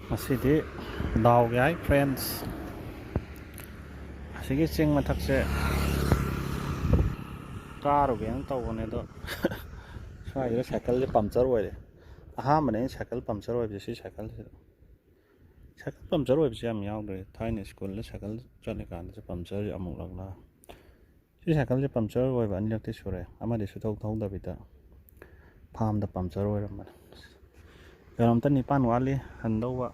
ꯉꯁꯤꯗꯤ ꯗꯥꯎꯒꯤ ꯍꯥꯏ ꯐ꯭ꯔꯦꯟꯁ ꯑꯁꯤꯒꯤ ꯆꯤꯡ ꯃꯊꯛꯁꯦ ꯀꯥꯔꯨꯒꯦꯅ ꯇꯧꯕꯅꯦ ꯑꯗꯣ ꯁ꯭ꯋꯥꯏꯁꯤꯗ ꯁꯥꯏꯀꯜꯁꯦ ꯄꯝꯆꯔ ꯑꯣꯏꯔꯦ ꯑꯍꯥꯟꯕꯅꯦ ꯑꯩꯅ ꯁꯥꯏꯀꯜ ꯄꯝꯆꯔ ꯑꯣꯏꯕꯁꯦ ꯁꯤ ꯁꯥꯏꯀꯜꯁꯤꯗ ꯁꯥꯏꯀꯜ ꯄꯝꯆꯔ ꯑꯣꯏꯕꯁꯦ ꯌꯥꯝ ꯌꯥꯎꯗ꯭ꯔꯦ ꯊꯥꯏꯅ ꯁ꯭ꯀꯨꯜꯗ ꯁꯥꯏꯀꯜ ꯆꯠꯂꯤꯀꯥꯟꯗꯁꯨ ꯄꯝꯆꯔ ꯑꯃꯨꯛꯂꯛꯂ ꯁꯤ ꯁꯥꯏꯀꯜꯁꯦ ꯄꯝꯆꯔ ꯑꯣꯏꯕ ꯑꯅꯤꯔꯛꯇꯤ ꯁꯨꯔꯦ ꯑꯃꯗꯤ ꯁꯨꯊꯧ ꯊꯧꯗꯕꯤꯗ ꯐꯥꯔꯝꯗ ꯄꯝꯆꯔ ꯑꯣꯏꯔꯝꯕꯅꯦ ꯀꯤꯂꯣꯃꯤꯇꯔ 9 ꯋꯥꯠꯂꯤ ꯍꯟꯗꯧꯕ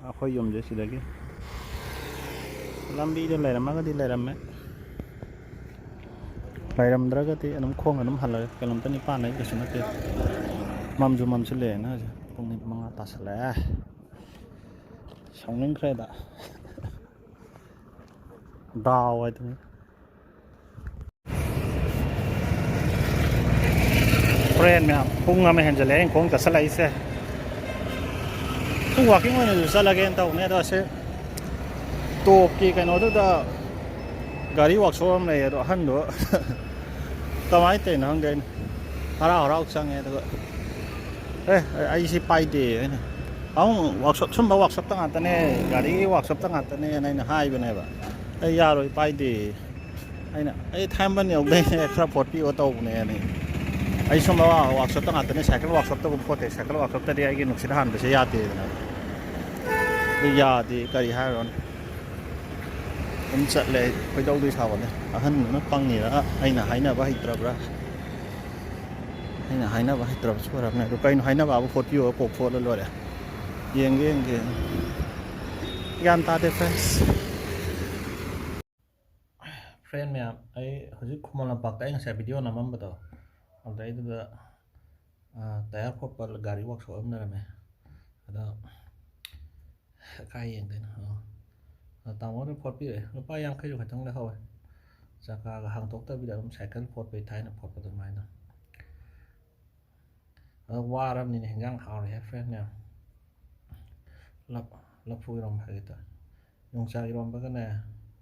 ꯑꯩꯈꯣꯏ ꯌꯨꯝꯁꯦ ꯁꯤꯗꯒꯤ ꯂꯝꯕꯤꯗ ꯂꯩꯔꯝꯃꯒꯗꯤ ꯂꯩꯔꯝꯃꯦ ꯂꯩꯔꯝꯗ꯭ꯔꯒꯗꯤ ꯑꯗꯨꯝ ꯈꯣꯡꯅ ꯑꯗꯨꯝ ꯍꯜꯂꯒꯦ ꯀꯤꯂꯣꯃꯤꯇꯔ 9 ꯍꯥꯏ ꯀꯩꯁꯨ ꯅꯠꯇꯦ ꯃꯝꯁꯨ ꯃꯝꯁꯤꯜꯂꯛꯑꯦꯅ ꯍꯧꯖꯤꯛ ꯄꯨꯡ 5 ꯇꯥꯁꯜꯂꯛꯑꯦ ꯁꯥꯎꯅꯤꯡꯈ꯭ꯔꯦꯗ ꯗꯥꯎ ꯍꯥꯏꯗꯨꯅꯤ ꯐ꯭ꯔꯦꯟ ꯃꯌꯥꯝ ꯄꯨꯡ ꯑꯃ ꯍꯦꯟꯖꯜꯂꯛꯑꯦ ꯑꯩꯅ ꯈꯣꯡ ꯆꯠꯁꯜꯂꯛꯏꯁꯦ ꯁꯨꯝ ꯋꯥꯛꯀꯤꯡ ꯑꯣꯏꯅꯁꯨ ꯆꯠꯂꯒꯦꯅ ꯇꯧꯕꯅꯦ ꯑꯗꯣ ꯑꯁꯦ ꯇꯣꯞꯀꯤ ꯀꯩꯅꯣꯗꯨꯗ ꯒꯥꯔꯤ ꯋꯥꯛꯁꯣꯞ ꯑꯃ ꯂꯩ ꯑꯗꯣ ꯑꯍꯟꯗꯣ ꯀꯃꯥꯏꯅ ꯇꯧꯔꯤꯅꯣ ꯈꯪꯗꯦ ꯑꯩꯅ ꯍꯔꯥꯎ ꯍꯔꯥꯎ ꯆꯪꯉꯦ ꯑꯗꯨꯒ ꯑꯩꯁꯤ ꯄꯥꯏꯗꯦ ꯑꯩꯅ ꯋꯥꯛꯁꯣꯞ ꯁꯨꯝꯕ ꯋꯥꯛꯁꯣꯞꯇ ꯉꯥꯛꯇꯅꯦ ꯒꯥꯔꯤꯒꯤ ꯋꯥꯛꯁꯣꯞꯇ ꯉꯥꯛꯇꯅꯦꯅ ꯑꯩꯅ ꯍꯥꯏꯕꯅꯦꯕ ꯑꯩ ꯌꯥꯔꯣꯏ ꯄꯥꯏꯗꯦ ꯑꯩ ꯊꯥꯏꯃꯟ ꯌꯧꯗꯣꯏꯅꯦ ꯈꯔ ꯐꯣꯠꯄꯤꯌꯣ ꯇꯧꯕꯅꯦ ꯑꯩ ꯁꯨꯝꯕ ꯋꯥꯛꯁꯣꯞꯇ ꯉꯥꯛꯇꯅꯦ ꯁꯥꯏꯀꯜ ꯋꯥꯛꯁꯣꯞꯇꯕꯨ ꯐꯣꯠꯇꯦ ꯁꯥꯏꯀꯜ ꯋꯥꯛꯁꯣꯞꯇꯗꯤ ꯑꯩꯒꯤ ꯅꯨꯡꯁꯤꯠ ꯍꯥꯟꯕꯁꯦ ꯌꯥꯗꯦꯗꯅ ꯑꯗꯨ ꯌꯥꯗꯦ ꯀꯔꯤ ꯍꯥꯏꯔꯣꯅꯤ ꯑꯗꯨꯝ ꯆꯠꯂꯦ ꯀꯩꯗꯧꯗꯣꯏ ꯁꯥꯕꯅꯦ ꯑꯍꯟꯗꯨꯅ ꯄꯪꯉꯤꯔ ꯑꯩꯅ ꯍꯥꯏꯅꯕ ꯍꯩꯇ꯭ꯔꯕ꯭ꯔꯥ ꯑꯩꯅ ꯍꯥꯏꯅꯕ ꯍꯩꯇ꯭ꯔꯕꯁꯨ ꯑꯣꯏꯔꯕꯅꯦ ꯑꯗꯣ ꯀꯩꯅꯣ ꯍꯥꯏꯅꯕꯕꯨ ꯐꯣꯠꯄꯤꯌꯣ ꯀꯣꯛ ꯐꯣꯠꯂ ꯂꯣꯏꯔꯦ ꯌꯦꯡꯒꯦ ꯒ꯭ꯌꯥꯟ ꯇꯥꯗꯦ ꯐ꯭ꯔꯦꯟ ꯃꯌꯥꯝ ꯑꯩ ꯍꯧꯖꯤꯛ ꯈꯨꯃꯟ ꯂꯝꯄꯥꯛꯇ ꯑꯩ ꯉꯁꯥꯏ ꯚꯤꯗꯤꯑꯣ ꯅꯝꯃꯝꯕꯗꯣ ꯑꯗꯨꯗꯩꯗꯨꯗ ꯇꯥꯌꯔ ꯐꯣꯠꯄ ꯒꯥꯔꯤ ꯋꯥꯛꯁꯣꯞ ꯑꯃ ꯂꯩꯔꯝꯃꯦ ꯑꯗꯣ ꯀꯥꯏ ꯌꯦꯡꯗꯣꯏꯅꯣ ꯇꯥꯃꯣꯅ ꯐꯣꯠꯄꯤꯔꯛꯑꯦ ꯂꯨꯄꯥ 50 ꯈꯛꯇꯪ ꯂꯩꯍꯧꯋꯦ ꯆꯀꯥꯒ ꯍꯥꯡꯇꯣꯛꯇꯕꯤꯗ ꯑꯗꯨꯝ ꯁꯥꯏꯀꯜ ꯐꯣꯠꯄꯩ ꯊꯥꯏꯅ ꯐꯣꯠꯄ ꯑꯗꯨꯃꯥꯏꯅ ꯑꯗꯣ ꯋꯥꯔꯕꯅꯤꯅ ꯍꯦꯟꯖꯥꯡ ꯍꯥꯎꯔꯦ ꯐ꯭ꯔꯦꯟ ꯃꯌꯥꯝ ꯂꯐꯨ ꯏꯔꯣꯝꯕ ꯍꯥꯏꯒꯦ ꯇꯧꯋꯦ ꯌꯣꯡꯆꯥꯛ ꯏꯔꯣꯝꯕꯒꯅꯦ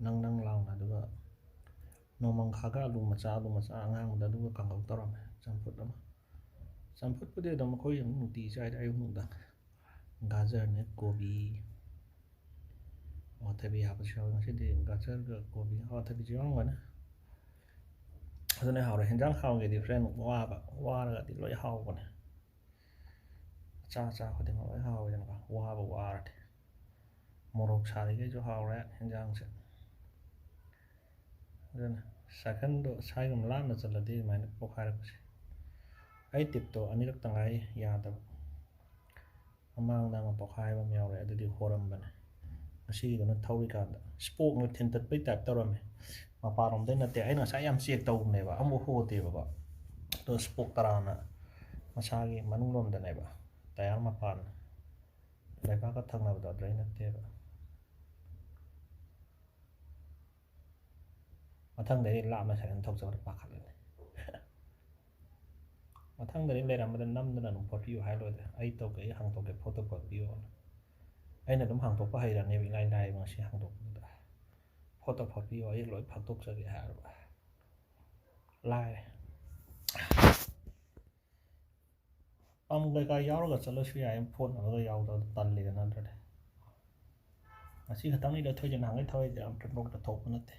ꯅꯪ ꯂꯥꯎꯅ ꯑꯗꯨꯒ ꯅꯣꯡꯃꯪꯈꯥꯒ ꯑꯂꯨ ꯃꯆꯥ ꯑꯉꯥꯡꯕꯗ ꯑꯗꯨꯒ ꯀꯥꯡꯍꯧ ꯇꯧꯔꯝꯃꯦ ꯆꯝꯐꯨꯠ ꯑꯃ ꯆꯝꯐꯨꯠꯄꯨꯗꯤ ꯑꯗꯨꯝ ꯑꯩꯈꯣꯏ ꯑꯗꯨꯝ ꯅꯨꯡꯇꯤꯒꯤ ꯆꯥꯏꯗ ꯑꯌꯨꯛ ꯅꯨꯡꯗꯥꯡ ꯒꯥꯖꯔꯅꯦ ꯀꯣꯕꯤ ꯑꯋꯥꯊꯕꯤ ꯍꯥꯞꯄꯁꯨ ꯌꯥꯎꯋꯦ ꯉꯁꯤꯗꯤ ꯒꯥꯖꯔꯒ ꯀꯣꯕꯤ ꯑꯋꯥꯊꯕꯤꯁꯨ ꯌꯥꯎꯔꯝꯒꯅꯤ ꯑꯗꯨꯅ ꯍꯥꯎꯔꯦ ꯍꯦꯟꯖꯥꯡ ꯍꯥꯎꯒꯦꯗꯤ ꯐ꯭ꯔꯦꯟ ꯋꯥꯔꯒꯗꯤ ꯂꯣꯏ ꯍꯥꯎꯕꯅꯦ ꯑꯆꯥ ꯈꯨꯗꯤꯡꯃꯛ ꯂꯣꯏ ꯍꯥꯎꯋꯤꯗꯅꯀꯣ ꯋꯥꯔꯗꯤ ꯃꯣꯔꯣꯛ ꯁꯥꯔꯤꯈꯩꯁꯨ ꯍꯥꯎꯔꯦ ꯍꯦꯟꯖꯥꯡꯁꯦ ꯑꯗꯨꯅ ꯁꯥꯏꯀꯜꯗꯣ ꯁꯥꯏꯒꯨꯝꯕ ꯂꯥꯞꯅ ꯆꯠꯂꯗꯤ ꯑꯗꯨꯃꯥꯏꯅ ꯄꯣꯈꯥꯏꯔꯛꯄꯁꯦ ꯑꯩ ꯇꯤꯞꯇꯣ ꯑꯅꯤꯔꯛꯇ ꯉꯥꯏ ꯌꯥꯗꯕ ꯃꯃꯥꯡꯗ ꯑꯃ ꯄꯣꯈꯥꯏꯕ ꯑꯃ ꯌꯥꯎꯔꯦ ꯑꯗꯨꯗꯤ ꯍꯣꯔꯝꯕꯅꯦ ꯉꯁꯤꯒꯤꯗꯨꯅ ꯊꯧꯔꯤꯀꯥꯟꯗ ꯁ꯭ꯄꯣꯛꯅ ꯊꯤꯟꯇꯠꯄꯩ ꯇꯥꯏꯞ ꯇꯧꯔꯝꯃꯦ ꯃꯄꯥꯟꯂꯣꯝꯗꯩ ꯅꯠꯇꯦ ꯑꯩꯅ ꯉꯁꯥꯏ ꯌꯥꯝ ꯆꯦꯛ ꯇꯧꯕꯅꯦꯕ ꯑꯃꯨꯛ ꯍꯣꯗꯦꯕꯀꯣ ꯑꯗꯣ ꯁ꯭ꯄꯣꯛ ꯇꯔꯥꯅ ꯃꯁꯥꯒꯤ ꯃꯅꯨꯡꯂꯣꯝꯗꯅꯦꯕ ꯇꯌꯥꯔ ꯃꯄꯥꯟ ꯂꯩꯕꯥꯛꯀ ꯊꯪꯅꯕꯗꯣ ꯑꯗꯨꯗꯩ ꯅꯠꯇꯦꯕ ꯃꯊꯪꯗꯗꯤ ꯂꯥꯞꯅ ꯁꯥꯏꯀꯜ ꯊꯧꯖꯕꯗ ꯄꯥꯈꯠꯂꯅꯤ ꯃꯊꯪꯗꯗꯤ ꯂꯩꯔꯝꯕꯗ ꯅꯝꯗꯅ ꯑꯗꯨꯝ ꯐꯣꯠꯄꯤꯌꯨ ꯍꯥꯏꯔꯣꯏꯗ꯭ꯔꯦ ꯑꯩ ꯇꯧꯒꯦ ꯑꯩ ꯍꯥꯡꯇꯣꯛꯀꯦ ꯐꯣꯇꯣ ꯐꯣꯠꯄꯤꯌꯣꯅ ꯑꯩꯅ ꯑꯗꯨꯝ ꯍꯥꯡꯇꯣꯛꯄ ꯍꯩꯔꯅꯦꯕ ꯏꯂꯥꯏ ꯂꯥꯏꯕ ꯉꯁꯤ ꯍꯥꯡꯇꯣꯛꯄꯗꯨꯗ ꯐꯣꯇꯣ ꯐꯣꯠꯄꯤꯌꯣ ꯑꯩ ꯂꯣꯏ ꯐꯥꯛꯇꯣꯛꯆꯒꯦ ꯍꯥꯏꯔꯕ ꯂꯥꯏꯔꯦ ꯄꯝ ꯀꯩꯀꯥ ꯌꯥꯎꯔꯒ ꯆꯠꯂꯁꯨ ꯌꯥꯏ ꯐꯣꯠꯅꯕꯒ ꯌꯥꯎꯗꯕ ꯇꯜꯂꯤꯗꯅ ꯅꯠꯇ꯭ꯔꯗꯤ ꯉꯁꯤ ꯈꯛꯇꯪꯅꯤꯗ ꯊꯣꯏꯁꯦ ꯅꯍꯥꯟꯒꯩ ꯊꯧꯔꯤꯁꯦ ꯑꯝꯇ ꯊꯣꯛꯄ ꯅꯠꯇꯦ